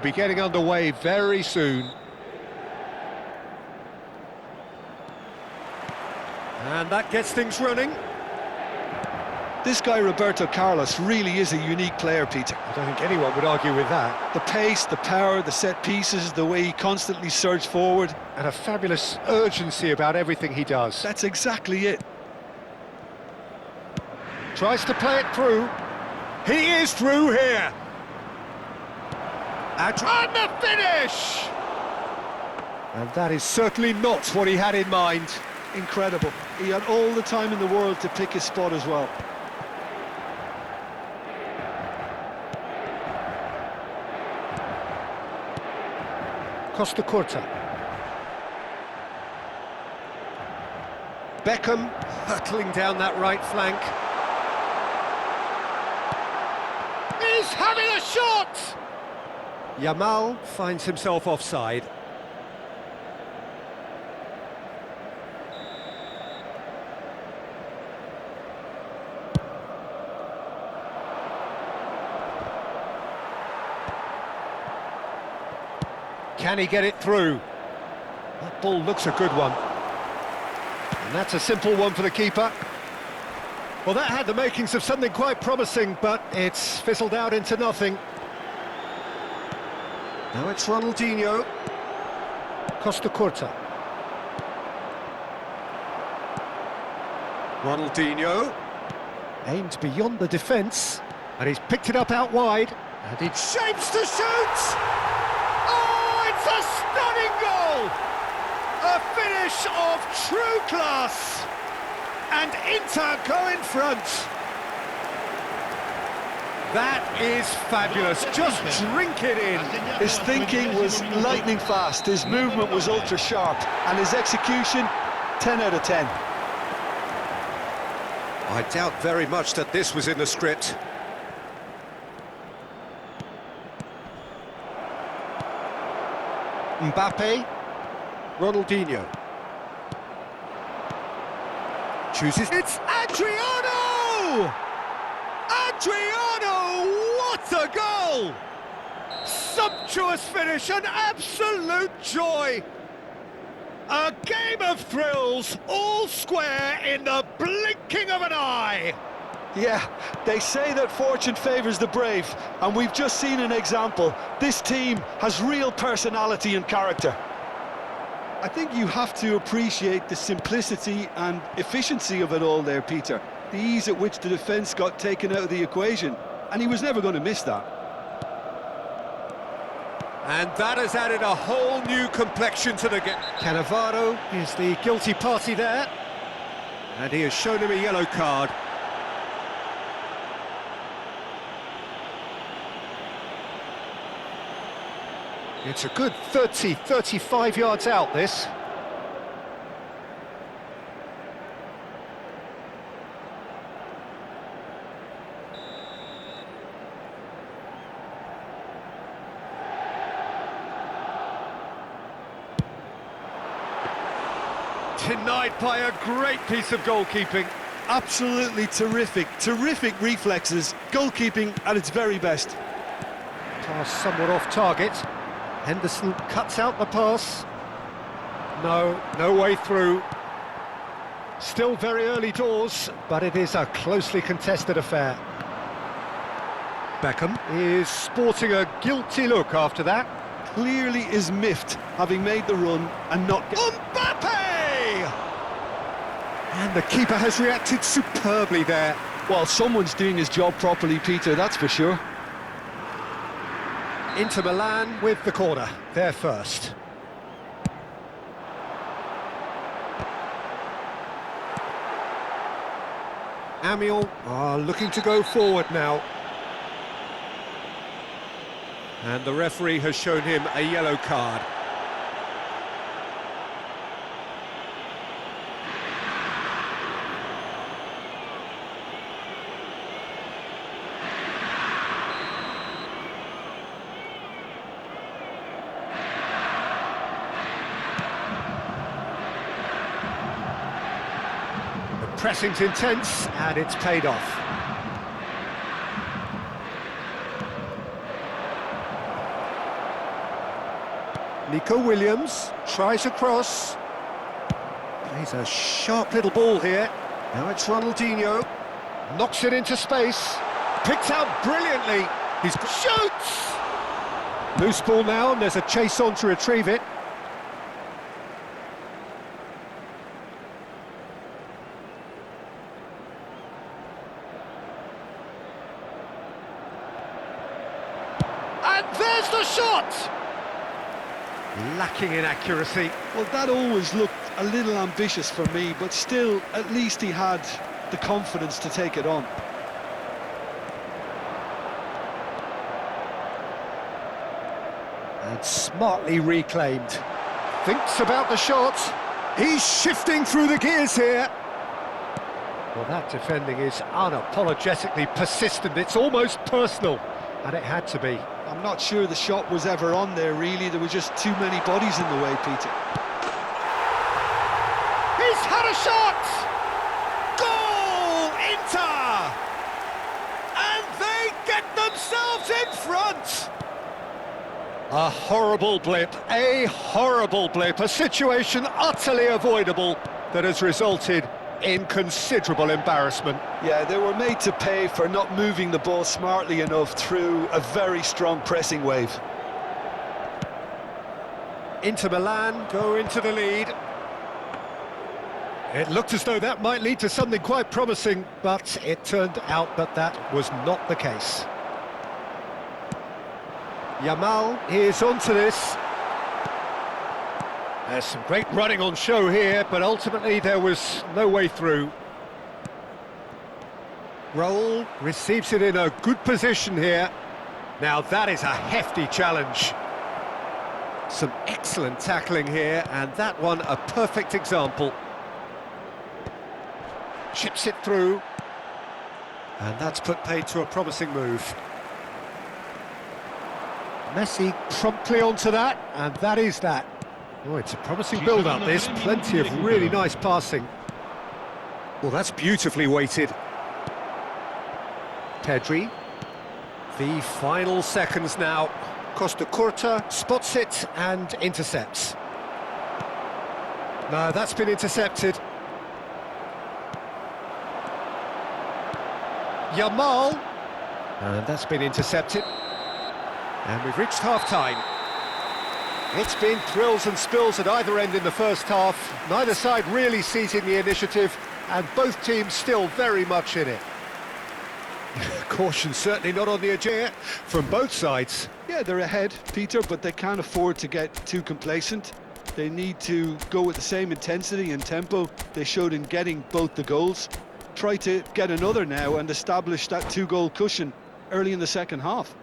be getting underway very soon. And that gets things running. This guy, Roberto Carlos, really is a unique player, Peter. I don't think anyone would argue with that. The pace, the power, the set pieces, the way he constantly surged forward. And a fabulous urgency about everything he does. That's exactly it. Tries to play it through. He is through here. And the finish! And that is certainly not what he had in mind. Incredible. He had all the time in the world to pick his spot as well. Costa Curta. Beckham hurtling down that right flank. He's having a shot! Yamal finds himself offside. Can he get it through? That ball looks a good one. And that's a simple one for the keeper. Well, that had the makings of something quite promising, but it's fizzled out into nothing. Now it's Ronaldinho. Costa Curta. Ronaldinho. Aimed beyond the defence. And he's picked it up out wide. And it shapes to shoot! It's a stunning goal! A finish of true class! And Inter go in front. That is fabulous. Just drink it in. His thinking was lightning fast, his movement was ultra sharp, and his execution, 10 out of 10. I doubt very much that this was in the script. Mbappe, Ronaldinho. Chooses... It's Adriano! Adriano! What a goal! Sumptuous finish, an absolute joy! A game of thrills, all square in the blinking of an eye! Yeah, they say that fortune favours the brave, and we've just seen an example. This team has real personality and character. I think you have to appreciate the simplicity and efficiency of it all there, Peter. The ease at which the defence got taken out of the equation, and he was never going to miss that. And that has added a whole new complexion to the game. Cannavaro is the guilty party there, and he has shown him a yellow card. It's a good 30, 35 yards out, this. Denied by a great piece of goalkeeping. Absolutely terrific, terrific reflexes, goalkeeping at its very best. Pass somewhat off target. Henderson cuts out the pass. No way through. Still very early doors, but it is a closely contested affair. Beckham is sporting a guilty look after that. Clearly is miffed, having made the run and not... Mbappe! And the keeper has reacted superbly there. Well, someone's doing his job properly, Peter, that's for sure. Inter Milan with the corner, they're first. Amiel are looking to go forward now. And the referee has shown him a yellow card. Pressing's intense, and it's paid off. Nico Williams tries across. Plays a sharp little ball here. Now it's Ronaldinho. Knocks it into space. Picked out brilliantly. He's shoots! Loose ball now, and there's a chase on to retrieve it. And there's the shot! Lacking in accuracy. Well, that always looked a little ambitious for me, but still, at least he had the confidence to take it on. And smartly reclaimed. Thinks about the shot. He's shifting through the gears here. Well, that defending is unapologetically persistent. It's almost personal, and it had to be. I'm not sure the shot was ever on there, really. There were just too many bodies in the way, Peter. He's had a shot! Goal, Inter! And they get themselves in front! A horrible blip, a situation utterly avoidable that has resulted in considerable embarrassment. Yeah, they were made to pay for not moving the ball smartly enough through a very strong pressing wave. Inter Milan go into the lead. It looked as though that might lead to something quite promising, but it turned out that that was not the case. Yamal is onto this. There's some great running on show here, but ultimately there was no way through. Raul receives it in a good position here. Now that is a hefty challenge. Some excellent tackling here, and that one a perfect example. Chips it through. And that's put paid to a promising move. Messi promptly onto that, and that is that. Oh, it's a promising build-up, this. Plenty of really nice passing. Well, that's beautifully weighted. Pedri. The final seconds now. Costa Curta spots it and intercepts. No, that's been intercepted. Yamal. And that's been intercepted. And we've reached half-time. It's been thrills and spills at either end in the first half. Neither side really seizing the initiative, and both teams still very much in it. Caution certainly not on the agenda from both sides. Yeah, they're ahead, Peter, but they can't afford to get too complacent. They need to go with the same intensity and tempo they showed in getting both the goals. Try to get another now and establish that two-goal cushion early in the second half.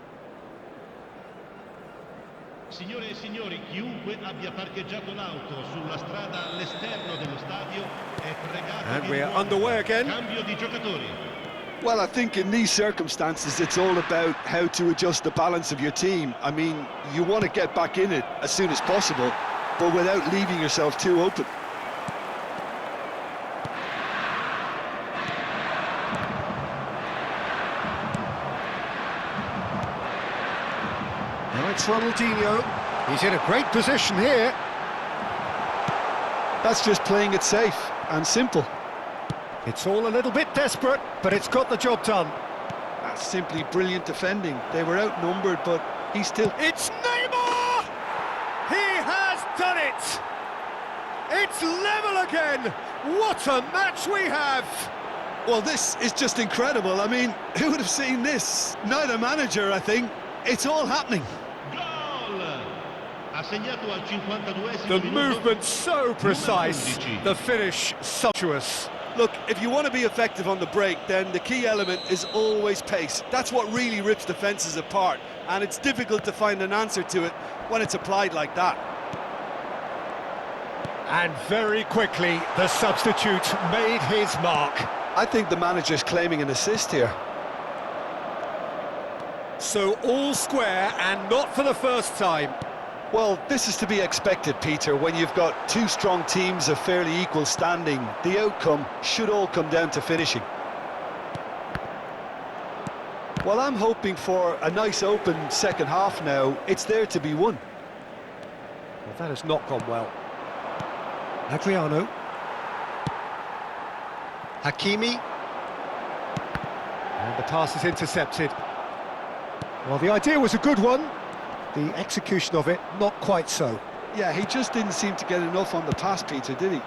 Signore e signori, chiunque abbia parcheggiato l'auto sulla strada all'esterno dello stadio è pregato And di we're muovere. underway again. Cambio di giocatori. Well, I think in these circumstances, it's all about how to adjust the balance of your team. I mean, you want to get back in it as soon as possible, but without leaving yourself too open. Now it's Ronaldinho. He's in a great position here. That's just playing it safe and simple. It's all a little bit desperate, but it's got the job done. That's simply brilliant defending. They were outnumbered, but he still... It's Neymar! He has done it! It's level again! What a match we have! Well, this is just incredible. I mean, who would have seen this? Neither manager, I think. It's all happening. Gol! Ha segnato al 52esimo The minuto. movement so precise, Numero 11. the finish sumptuous. Look, if you want to be effective on the break, then the key element is always pace. That's what really rips defences apart, and it's difficult to find an answer to it when it's applied like that. And very quickly, the substitute made his mark. I think the manager's claiming an assist here. So all square, and not for the first time. Well, this is to be expected, Peter. When you've got two strong teams of fairly equal standing, the outcome should all come down to finishing. Well, I'm hoping for a nice open second half now. It's there to be won. Well, that has not gone well. Adriano. Hakimi. And the pass is intercepted. Well, the idea was a good one. The execution of it, not quite so. Yeah, he just didn't seem to get enough on the pass, Peter, did he?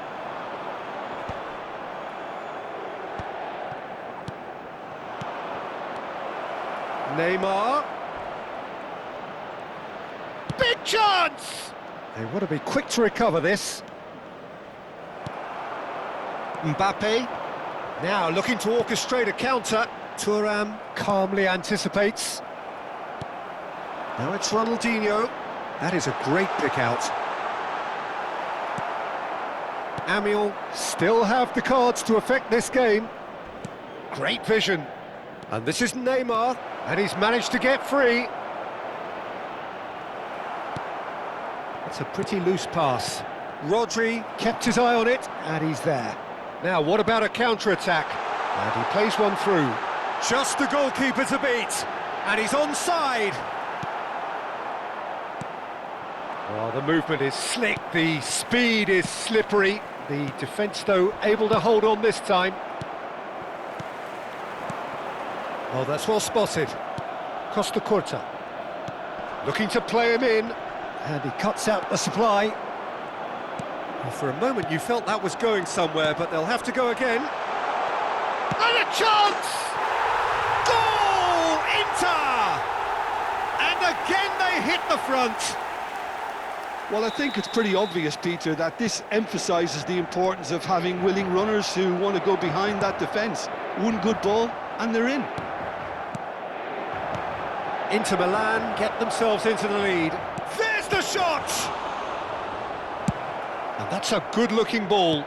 Neymar. Big chance! They want to be quick to recover this. Mbappe. Now looking to orchestrate a counter. Thuram calmly anticipates. Now it's Ronaldinho. That is a great pick out. Amiel still have the cards to affect this game. Great vision. And this is Neymar, and he's managed to get free. It's a pretty loose pass. Rodri kept his eye on it, and he's there. Now, what about a counter-attack? And he plays one through. Just the goalkeeper to beat, and he's onside. Well, the movement is slick, the speed is slippery. The defence, though, able to hold on this time. Oh, that's well spotted. Costa Curta. Looking to play him in. And he cuts out the supply. Well, for a moment you felt that was going somewhere, but they'll have to go again. And a chance! Goal! Inter! And again they hit the front. Well, I think it's pretty obvious, Peter, that this emphasises the importance of having willing runners who want to go behind that defence. One good ball, and they're in. Inter Milan get themselves into the lead. There's the shot! And that's a good-looking ball.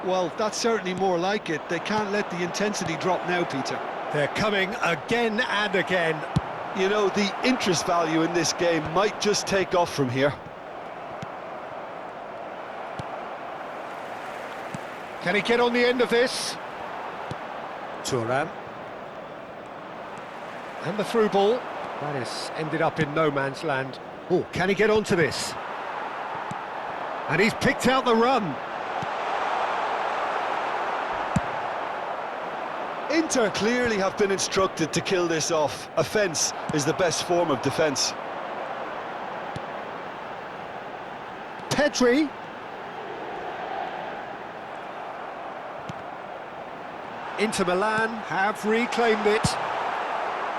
Well, that's certainly more like it. They can't let the intensity drop now, Peter. They're coming again and again. You know, the interest value in this game might just take off from here. Can he get on the end of this? Thuram. And the through ball. That is ended up in no man's land. Oh, can he get onto this? And he's picked out the run. Inter clearly have been instructed to kill this off. Offence is the best form of defence. Pedri. Inter Milan have reclaimed it.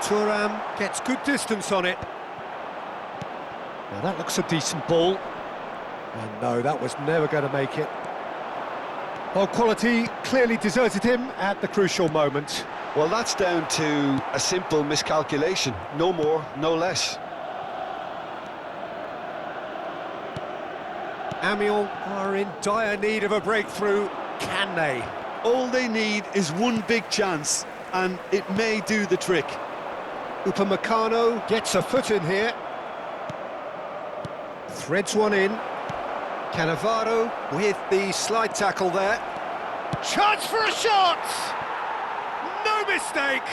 Thuram gets good distance on it. Now that looks a decent ball. And no, that was never going to make it. Well, quality clearly deserted him at the crucial moment. Well, that's down to a simple miscalculation. No more, no less. Amiel are in dire need of a breakthrough. Can they? All they need is one big chance, and it may do the trick. Upamecano gets a foot in here. Threads one in. Cannavaro with the slide tackle there. Chance for a shot! No mistake!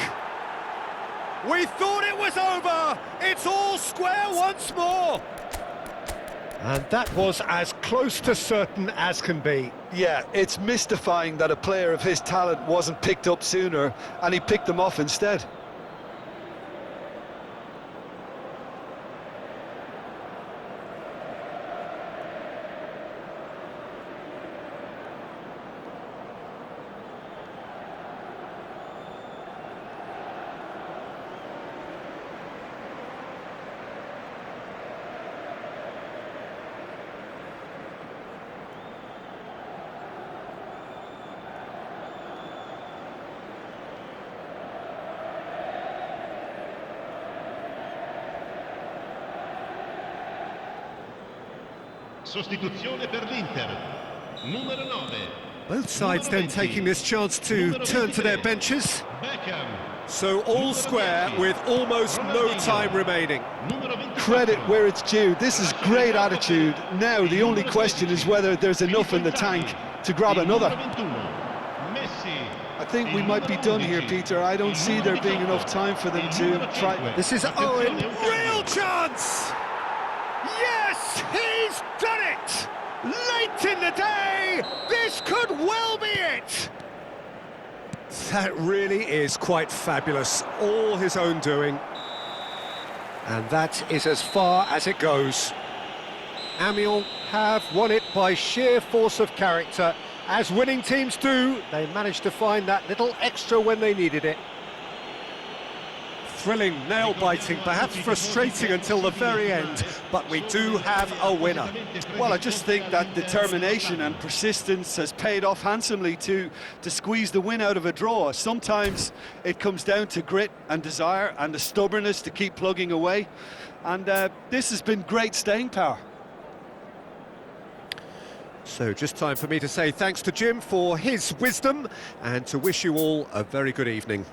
We thought it was over! It's all square once more! And that was as close to certain as can be. Yeah, it's mystifying that a player of his talent wasn't picked up sooner, and he picked them off instead. Sostituzione per l'Inter. Numero 9. Both sides then taking this chance to turn to their benches. Beckham. So all square with almost no time remaining. Credit where it's due. This is great attitude. Now the only question is whether there's enough in the tank to grab another. I think we might be done here, Peter. I don't see there being enough time for them to try. This is Owen. Real chance! Yes! win the day! This could well be it! That really is quite fabulous, all his own doing. And that is as far as it goes. Amiens have won it by sheer force of character. As winning teams do, they managed to find that little extra when they needed it. Thrilling, nail-biting, perhaps frustrating until the very end, but we do have a winner. Well, I just think that determination and persistence has paid off handsomely to squeeze the win out of a draw. Sometimes it comes down to grit and desire and the stubbornness to keep plugging away. And this has been great staying power. So just time for me to say thanks to Jim for his wisdom and to wish you all a very good evening.